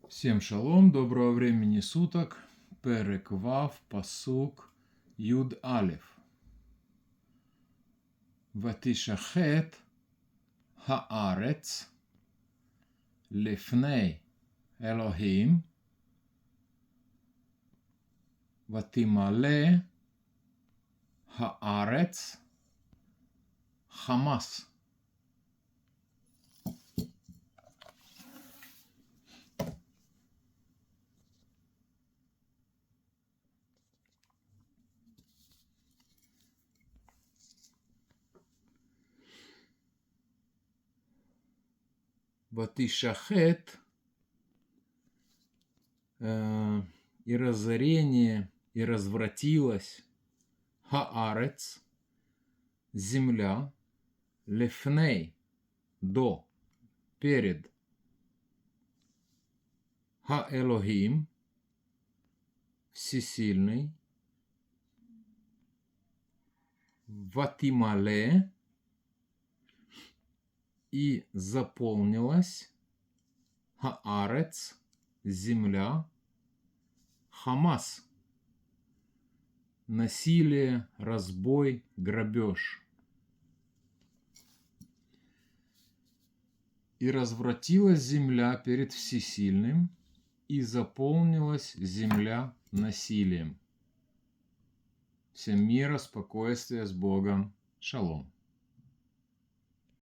Всем шалом, доброго времени суток. Перек Вав, пасук Юд Алеф. Ватишахет хаарец лифней Элохим ватимале хаарец хамас. Ватишахет и разорение, и развратилась хаарец, земля, лефней, до, перед, ха-Элохим, всесильный, ватимале, и заполнилась хаарец, земля, хамас, насилие, разбой, грабеж. И развратилась земля перед всесильным, и заполнилась земля насилием. Всем мира, спокойствия, с Богом. Шалом.